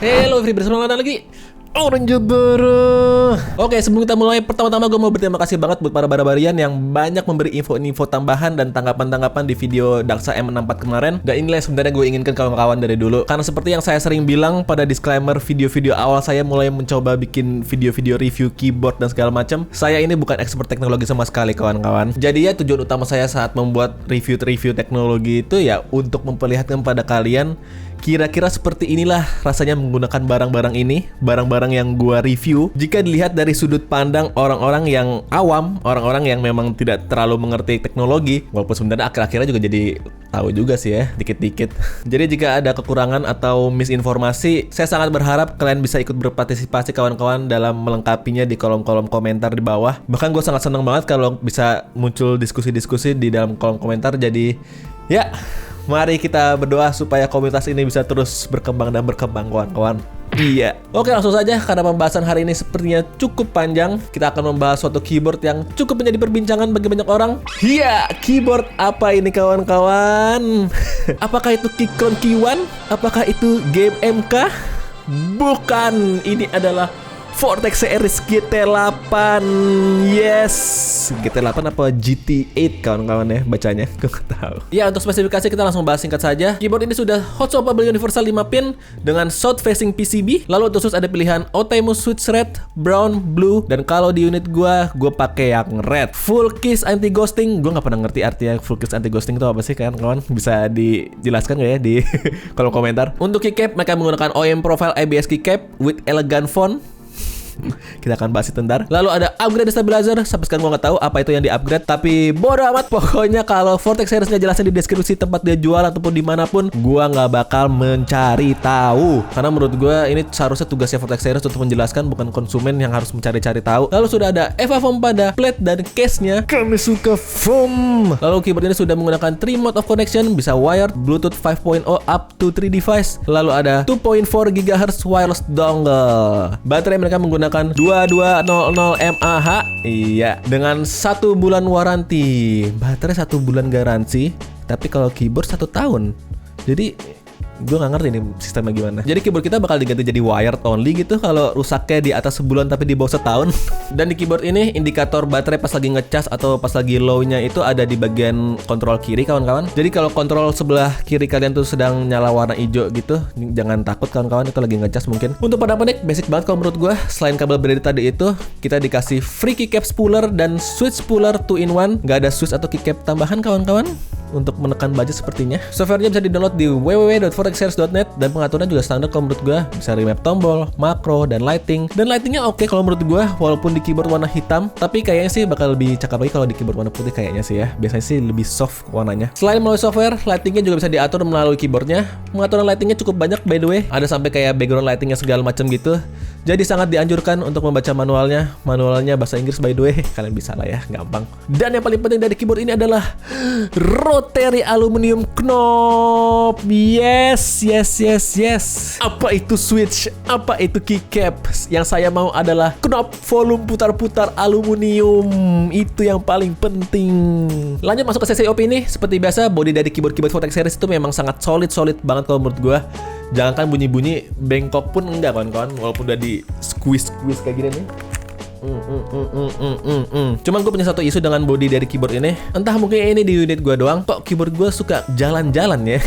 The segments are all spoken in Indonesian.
Hello everybody, selamat datang lagi Orange Baru. Oke, sebelum kita mulai, pertama-tama gue mau berterima kasih banget buat para barbarian yang banyak memberi info-info tambahan dan tanggapan-tanggapan di video Daksa M64 kemarin. Dan inilah yang sebenarnya gue inginkan kawan-kawan dari dulu. Karena seperti yang saya sering bilang pada disclaimer video-video awal saya mulai mencoba bikin video-video review keyboard dan segala macam. Saya ini bukan expert teknologi sama sekali kawan-kawan. Jadi ya tujuan utama saya saat membuat review-review teknologi itu ya untuk memperlihatkan pada kalian kira-kira seperti inilah rasanya menggunakan barang-barang ini, barang-barang yang gua review. Jika dilihat dari sudut pandang orang-orang yang awam, orang-orang yang memang tidak terlalu mengerti teknologi, walaupun sebenarnya akhir-akhirnya juga jadi tahu juga sih ya, dikit-dikit. Jadi jika ada kekurangan atau misinformasi, saya sangat berharap kalian bisa ikut berpartisipasi kawan-kawan dalam melengkapinya di kolom-kolom komentar di bawah. Bahkan gue sangat senang banget kalau bisa muncul diskusi-diskusi di dalam kolom komentar. Jadi ya, mari kita berdoa supaya komunitas ini bisa terus berkembang dan berkembang kawan-kawan. Iya. Oke, langsung saja karena pembahasan hari ini sepertinya cukup panjang. Kita akan membahas suatu keyboard yang cukup menjadi perbincangan bagi banyak orang. Iya, keyboard apa ini kawan-kawan? Apakah itu Keychron Key1? Apakah itu game MK? Bukan, ini adalah Vortex Series GT8. Yes, GT8 apa GT8 kawan-kawan ya bacanya, gue gak tahu. Ya, untuk spesifikasi kita langsung bahas singkat saja. Keyboard ini sudah hot swappable universal 5 pin dengan south facing PCB. Lalu untuk switch ada pilihan OTEMU switch red, brown, blue, dan kalau di unit gue pakai yang red. Full keys anti ghosting. Gue nggak pernah ngerti artinya full keys anti ghosting itu apa sih kawan-kawan? Bisa dijelaskan gak ya di kolom komentar. Untuk keycap mereka menggunakan OEM profile ABS keycap with elegant font. Kita akan bahas itu ntar. Lalu ada upgrade stabilizer. Sampai sekarang gue gak tahu apa itu yang di upgrade, tapi bodo amat. Pokoknya kalau Vortex Series gak jelasin di deskripsi tempat dia jual ataupun dimanapun, gue gak bakal mencari tahu. Karena menurut gue ini seharusnya tugasnya Vortex Series untuk menjelaskan, bukan konsumen yang harus mencari-cari tahu. Lalu sudah ada EVA foam pada plate dan case-nya. Kami suka foam. Lalu keyboard ini sudah menggunakan 3 mode of connection, bisa wired, Bluetooth 5.0 up to 3 device. Lalu ada 2.4 GHz wireless dongle. Baterai mereka menggunakan 2200 mAh. Iya, dengan 1 bulan waranti. Baterai 1 bulan garansi, tapi kalau keyboard 1 tahun. Jadi gue gak ngerti nih sistemnya gimana. Jadi keyboard kita bakal diganti jadi wired only gitu kalau rusaknya di atas sebulan tapi di bawah setahun. Dan di keyboard ini indikator baterai pas lagi ngecas atau pas lagi low-nya itu ada di bagian kontrol kiri kawan-kawan. Jadi kalau kontrol sebelah kiri kalian tuh sedang nyala warna hijau gitu, jangan takut kawan-kawan, itu lagi ngecas mungkin. Untuk pada pendek basic banget kalau menurut gue. Selain kabel berdiri tadi itu, kita dikasih free keycap spooler dan switch spooler 2-in-1. Gak ada switch atau keycap tambahan kawan-kawan untuk menekan budget sepertinya. Softwarenya bisa di-download di www.vortexseries.net dan pengaturannya juga standar kalau menurut gue. Bisa remap tombol, makro, dan lighting. Dan lightingnya oke kalau menurut gue, walaupun di keyboard warna hitam, tapi kayaknya sih bakal lebih cakep lagi kalau di keyboard warna putih kayaknya sih ya. Biasanya sih lebih soft warnanya. Selain melalui software, lightingnya juga bisa diatur melalui keyboardnya. Pengaturan lightingnya cukup banyak by the way. Ada sampai kayak background lightingnya segala macam gitu. Jadi sangat dianjurkan untuk membaca manualnya. Manualnya bahasa Inggris by the way. Kalian bisa lah ya, gampang. Dan yang paling penting dari keyboard ini adalah rotary aluminium knob. Yes. Apa itu switch? Apa itu keycap? Yang saya mau adalah knob volume putar-putar aluminium. Itu yang paling penting. Lanjut masuk ke sesi OP ini. Seperti biasa, body dari keyboard Vortex Series itu memang sangat solid banget kalau menurut gua. Jangankan bunyi-bunyi, bengkok pun enggak kawan-kawan, walaupun udah di squeeze kayak gini nih. Cuman gue punya satu isu dengan body dari keyboard ini. Entah mungkin ini di unit gue doang, kok keyboard gue suka jalan-jalan ya.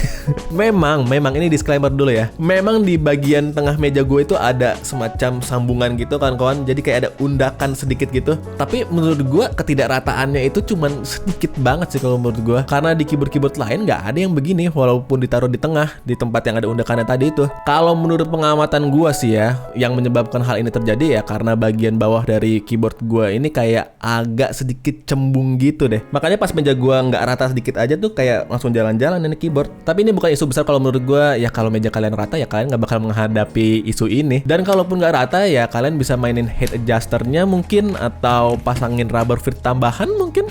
Memang ini disclaimer dulu ya. Memang di bagian tengah meja gue itu ada semacam sambungan gitu kan kawan. Jadi kayak ada undakan sedikit gitu. Tapi menurut gue ketidakrataannya itu cuman sedikit banget sih kalau menurut gue. Karena di keyboard lain nggak ada yang begini, walaupun ditaruh di tengah, di tempat yang ada undakannya tadi itu. Kalau menurut pengamatan gue sih ya, yang menyebabkan hal ini terjadi ya karena bagian bawah dari keyboard gue ini kayak agak sedikit cembung gitu deh. Makanya pas meja gue nggak rata sedikit aja tuh kayak langsung jalan-jalan ini keyboard. Tapi ini bukan isu besar kalau menurut gue. Ya kalau meja kalian rata ya kalian nggak bakal menghadapi isu ini. Dan kalaupun nggak rata ya kalian bisa mainin head adjusternya mungkin, atau pasangin rubber feet tambahan mungkin.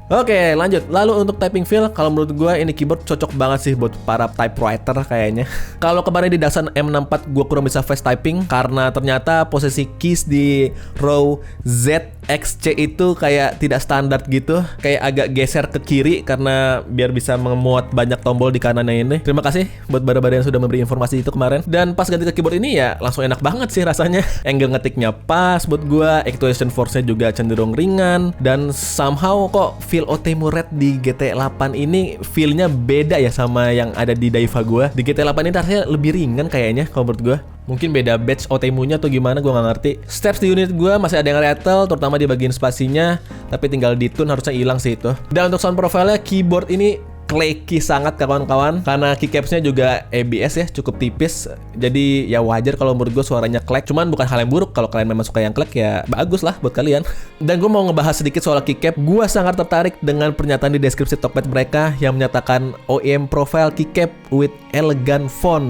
Oke, lanjut. Lalu untuk typing feel, kalau menurut gue ini keyboard cocok banget sih buat para typewriter kayaknya. Kalau kemarin di Daksan M64 gue kurang bisa fast typing karena ternyata posisi keys di row Z, X, C itu kayak tidak standar gitu, kayak agak geser ke kiri karena biar bisa memuat banyak tombol di kanannya ini. Terima kasih buat bara-bara yang sudah memberi informasi itu kemarin. Dan pas ganti ke keyboard ini ya langsung enak banget sih rasanya. Angle ngetiknya pas buat gue, actuation force-nya juga cenderung ringan, dan somehow kok feel Otemu Red di GT8 ini feel-nya beda ya sama yang ada di Daiwa gue. Di GT8 ini rasanya lebih ringan kayaknya kalau menurut gue. Mungkin beda batch Otemu-nya atau gimana, gue nggak ngerti. Steps di unit gue masih ada yang rattle, terutama di bagian spasinya, tapi tinggal di tune harusnya hilang sih itu. Dan untuk sound profile-nya, keyboard ini clacky sangat kawan-kawan, karena keycaps-nya juga ABS ya, cukup tipis. Jadi ya wajar kalau menurut gue suaranya clack. Cuman bukan hal yang buruk, kalau kalian memang suka yang clack ya bagus lah buat kalian. Dan gue mau ngebahas sedikit soal keycap. Gue sangat tertarik dengan pernyataan di deskripsi Tokped mereka yang menyatakan OEM profile keycap with elegant font.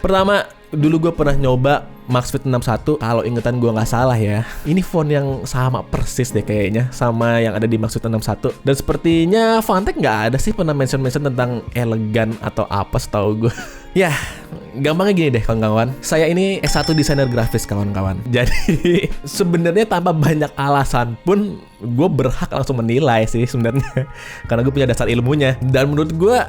Pertama, dulu gue pernah nyoba Maxfit 61, kalau ingetan gue nggak salah ya. Ini font yang sama persis deh kayaknya sama yang ada di Maxfit 61. Dan sepertinya Fantech nggak ada sih pernah mention tentang elegan atau apa setahu gue. Ya, gampangnya gini deh kawan-kawan. Saya ini S1 desainer grafis kawan-kawan. Jadi sebenarnya tanpa banyak alasan pun gue berhak langsung menilai sih sebenarnya. Karena gue punya dasar ilmunya. Dan menurut gue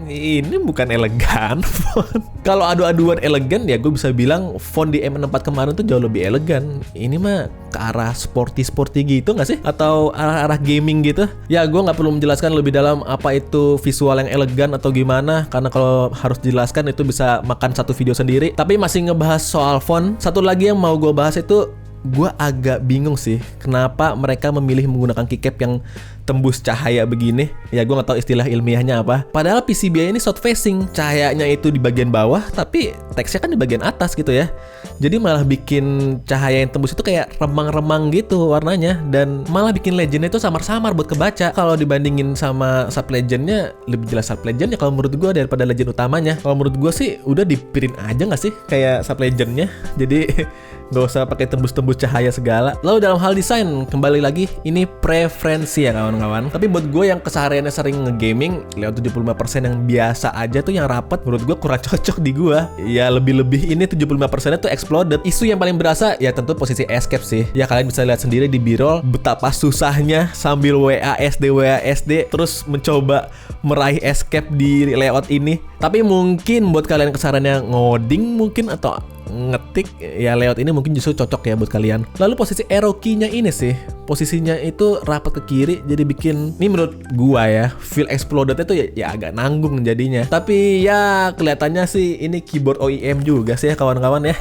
ini bukan elegan font. Kalau adu-aduan elegan ya gue bisa bilang font di M64 kemarin tuh jauh lebih elegan. Ini mah ke arah sporty gitu nggak sih? Atau arah gaming gitu? Ya gue nggak perlu menjelaskan lebih dalam apa itu visual yang elegan atau gimana, karena kalau harus dijelaskan itu bisa makan satu video sendiri. Tapi masih ngebahas soal font, satu lagi yang mau gue bahas itu, gue agak bingung sih kenapa mereka memilih menggunakan keycap yang tembus cahaya begini. Ya gue nggak tahu istilah ilmiahnya apa. Padahal PCBA ini south facing, cahayanya itu di bagian bawah tapi teksnya kan di bagian atas gitu ya. Jadi malah bikin cahaya yang tembus itu kayak remang-remang gitu warnanya, dan malah bikin legendnya itu samar-samar buat kebaca. Kalau dibandingin sama sub legendnya, lebih jelas sub legendnya kalau menurut gue daripada legend utamanya. Kalau menurut gue sih udah dipirin aja nggak sih kayak sub legendnya. Jadi nggak usah pakai tembus-tembus cahaya segala. Lalu dalam hal desain, kembali lagi ini preferensi ya kawan-kawan. Tapi buat gue yang kesehariannya sering nge-gaming, lewat 75% yang biasa aja tuh yang rapat, menurut gue kurang cocok di gue. Ya lebih-lebih ini 75% tuh exploded. Isu yang paling berasa ya tentu posisi escape sih. Ya kalian bisa lihat sendiri di B-roll betapa susahnya sambil WASD terus mencoba meraih escape di layout ini. Tapi mungkin buat kalian kesehariannya ngoding mungkin atau ngetik, ya layout ini mungkin justru cocok ya buat kalian. Lalu posisi arrow key-nya ini sih, posisinya itu rapat ke kiri, jadi bikin, ini menurut gua ya, feel exploded itu ya agak nanggung jadinya. Tapi ya kelihatannya sih ini keyboard OEM juga sih ya kawan-kawan ya.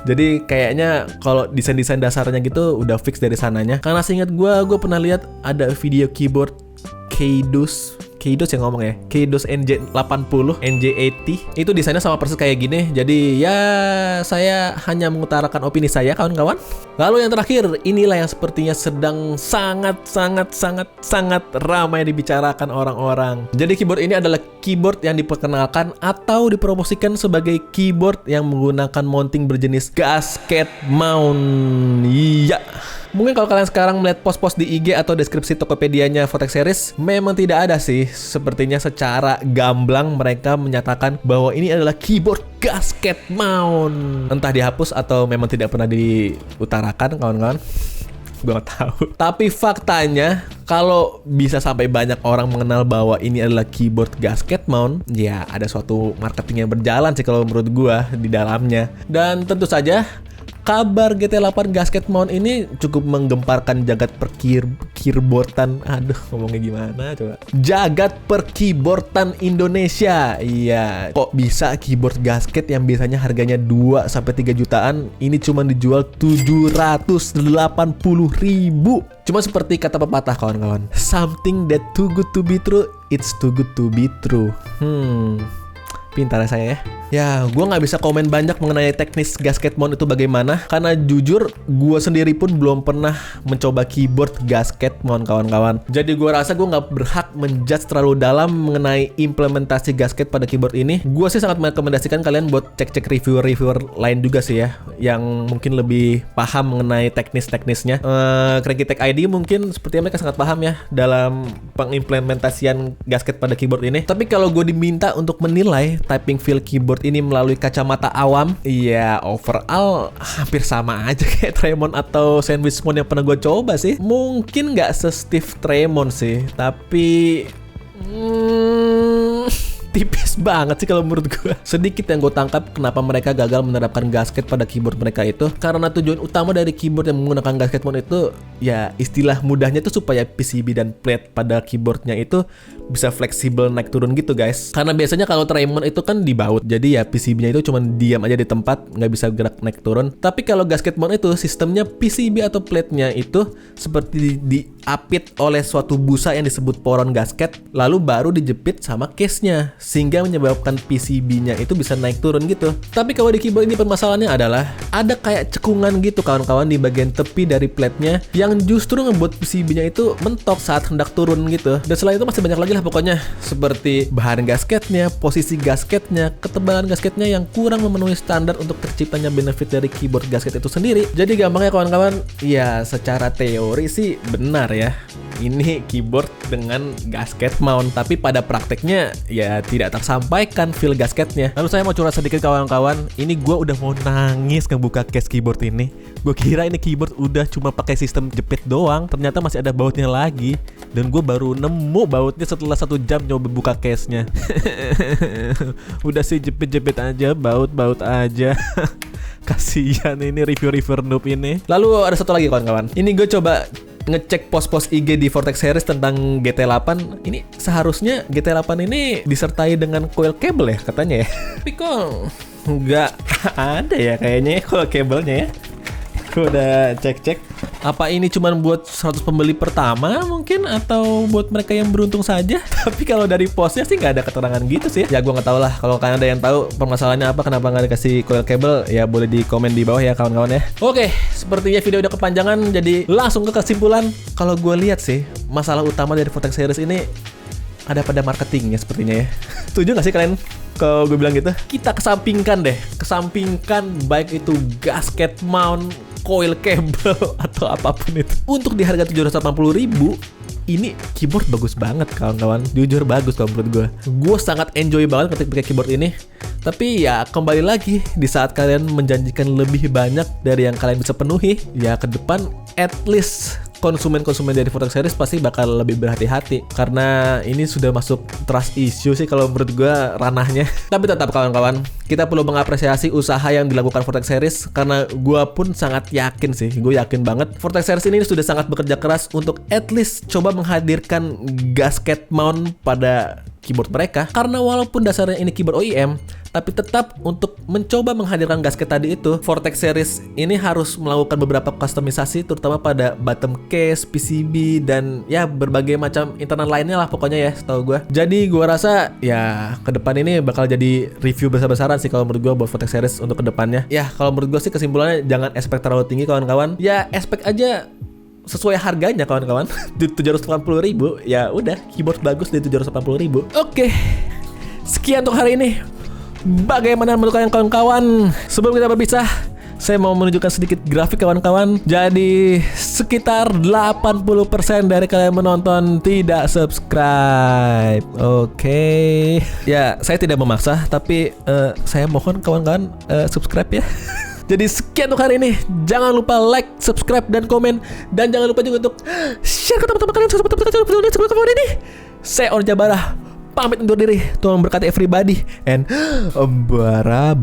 Jadi kayaknya kalau desain-desain dasarnya gitu udah fix dari sananya. Karena seingat gua pernah lihat ada video keyboard Keidos yang ngomong ya, Keidos NJ80, NJ80 itu desainnya sama persis kayak gini. Jadi ya saya hanya mengutarakan opini saya kawan-kawan. Lalu yang terakhir, inilah yang sepertinya sedang sangat ramai dibicarakan orang-orang. Jadi keyboard ini adalah keyboard yang diperkenalkan atau dipromosikan sebagai keyboard yang menggunakan mounting berjenis gasket mount. Iya. Mungkin kalau kalian sekarang melihat post-post di IG atau deskripsi Tokopedia-nya Fotech Series, memang tidak ada sih. Sepertinya secara gamblang mereka menyatakan bahwa ini adalah keyboard gasket mount. Entah dihapus atau memang tidak pernah diutarakan kawan-kawan. Gue gak tahu. Tapi faktanya, kalau bisa sampai banyak orang mengenal bahwa ini adalah keyboard gasket mount, ya ada suatu marketing yang berjalan sih kalau menurut gue di dalamnya. Dan tentu saja kabar GT8 gasket mount ini cukup menggemparkan jagat perkeyboardan. Aduh, ngomongnya gimana coba? Jagat perkeyboardan Indonesia. Iya, kok bisa keyboard gasket yang biasanya harganya 2-3 jutaan ini cuma dijual 780.000. Cuma seperti kata pepatah kawan-kawan, something that too good to be true, it's too good to be true. Pintar saya ya. Ya, gue nggak bisa komen banyak mengenai teknis gasket mount itu bagaimana, karena jujur gue sendiri pun belum pernah mencoba keyboard gasket mount kawan-kawan. Jadi gue rasa gue nggak berhak menjudge terlalu dalam mengenai implementasi gasket pada keyboard ini. Gue sih sangat merekomendasikan kalian buat cek-cek reviewer-reviewer lain juga sih ya, yang mungkin lebih paham mengenai teknis-teknisnya. Cranky Tech ID mungkin sepertinya mereka sangat paham ya dalam pengimplementasian gasket pada keyboard ini. Tapi kalau gue diminta untuk menilai typing feel keyboard ini melalui kacamata awam, ya overall hampir sama aja kayak Tremon atau Sandwich Mount yang pernah gue coba sih. Mungkin nggak se-stiff Tremon sih, tapi tipis banget sih kalau menurut gue. Sedikit yang gue tangkap kenapa mereka gagal menerapkan gasket pada keyboard mereka itu, karena tujuan utama dari keyboard yang menggunakan gasket mount itu ya istilah mudahnya itu supaya PCB dan plate pada keyboardnya itu bisa fleksibel naik turun gitu guys. Karena biasanya kalau Tremon itu kan dibaut, jadi ya PCB-nya itu cuma diam aja di tempat, nggak bisa gerak naik turun. Tapi kalau gasket mount itu sistemnya PCB atau plate-nya itu seperti diapit oleh suatu busa yang disebut poron gasket, lalu baru dijepit sama case-nya, sehingga menyebabkan PCB-nya itu bisa naik turun gitu. Tapi kalau di keyboard ini permasalahannya adalah ada kayak cekungan gitu kawan-kawan di bagian tepi dari plate-nya yang justru ngebuat PCB-nya itu mentok saat hendak turun gitu. Dan selain itu masih banyak lagi lah pokoknya, seperti bahan gasketnya, posisi gasketnya, ketebalan gasketnya yang kurang memenuhi standar untuk terciptanya benefit dari keyboard gasket itu sendiri. Jadi gampangnya kawan-kawan, ya secara teori sih benar ya, ini keyboard dengan gasket mount, tapi pada prakteknya ya tidak tersampaikan feel gasketnya. Lalu saya mau curhat sedikit kawan-kawan, ini gue udah mau nangis ngebuka case keyboard ini. Gue kira ini keyboard udah cuma pakai sistem jepit doang, ternyata masih ada bautnya lagi. Dan gue baru nemu bautnya setelah 1 jam nyoba buka case-nya. Udah sih jepit-jepit aja, baut-baut aja. Kasihan ini review-reviewer noob ini. Lalu ada satu lagi kawan-kawan, ini gue coba ngecek post-post IG di Vortex Series tentang GT8. Ini seharusnya GT8 ini disertai dengan coil cable ya katanya ya. Tapi kok nggak ada ya kayaknya coil cable-nya ya. Gue udah cek-cek. Apa ini cuma buat 100 pembeli pertama mungkin, atau buat mereka yang beruntung saja? Tapi kalau dari postnya sih nggak ada keterangan gitu sih. Ya gue nggak tahu lah. Kalau kalian ada yang tahu permasalahannya apa, kenapa nggak dikasih coil cable, ya boleh di komen di bawah ya kawan-kawan ya. Oke, sepertinya video udah kepanjangan, jadi langsung ke kesimpulan. Kalau gue lihat sih, masalah utama dari Vortex Series ini ada pada marketingnya sepertinya ya. Setuju nggak sih kalian kalau gue bilang gitu? Kita kesampingkan baik itu gasket mount, coil cable atau apapun itu. Untuk di harga 780.000, ini keyboard bagus banget kawan-kawan. Jujur bagus kalau menurut gue. Gue sangat enjoy banget ketika pakai keyboard ini. Tapi ya kembali lagi, di saat kalian menjanjikan lebih banyak dari yang kalian bisa penuhi, ya ke depan at least konsumen-konsumen dari Vortex Series pasti bakal lebih berhati-hati, karena ini sudah masuk trust issue sih kalau menurut gue ranahnya. Tapi tetap kawan-kawan, kita perlu mengapresiasi usaha yang dilakukan Vortex Series, karena gue pun sangat yakin sih, gue yakin banget Vortex Series ini sudah sangat bekerja keras untuk at least coba menghadirkan gasket mount pada keyboard mereka. Karena walaupun dasarnya ini keyboard OEM, tapi tetap untuk mencoba menghadirkan gasket tadi itu, Vortex Series ini harus melakukan beberapa kustomisasi, terutama pada bottom case, PCB, dan ya berbagai macam internal lainnya lah pokoknya ya setahu gue. Jadi gue rasa ya ke depan ini bakal jadi review besar-besaran sih kalau menurut gue buat Vortex Series untuk kedepannya. Ya kalau menurut gue sih kesimpulannya jangan expect terlalu tinggi kawan-kawan. Ya expect aja sesuai harganya kawan-kawan. 780.000 ya udah, keyboard bagus di 780.000. Oke, sekian untuk hari ini. Bagaimana menurut kalian kawan-kawan? Sebelum kita berpisah, saya mau menunjukkan sedikit grafik kawan-kawan. Jadi sekitar 80% dari kalian menonton tidak subscribe. Oke. Ya saya tidak memaksa, tapi saya mohon kawan-kawan subscribe ya. Jadi sekian untuk hari ini. Jangan lupa like, subscribe, dan komen. Dan jangan lupa juga untuk share ke teman-teman kalian sebelum video ini. Saya Orja Barah, pamit undur diri. Tuhan berkati everybody, and bye.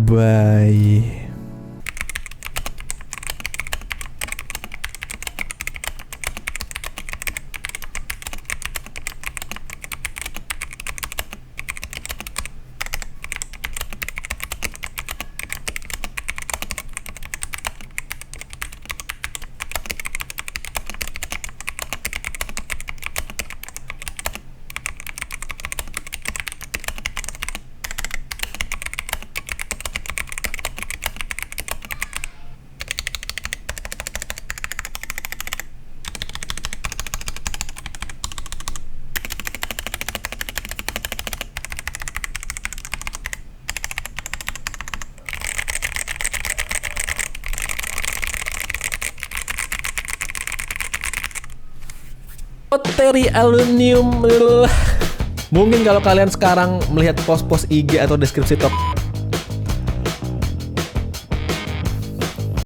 Bakteri aluminium. Mungkin kalau kalian sekarang melihat post-post IG atau deskripsi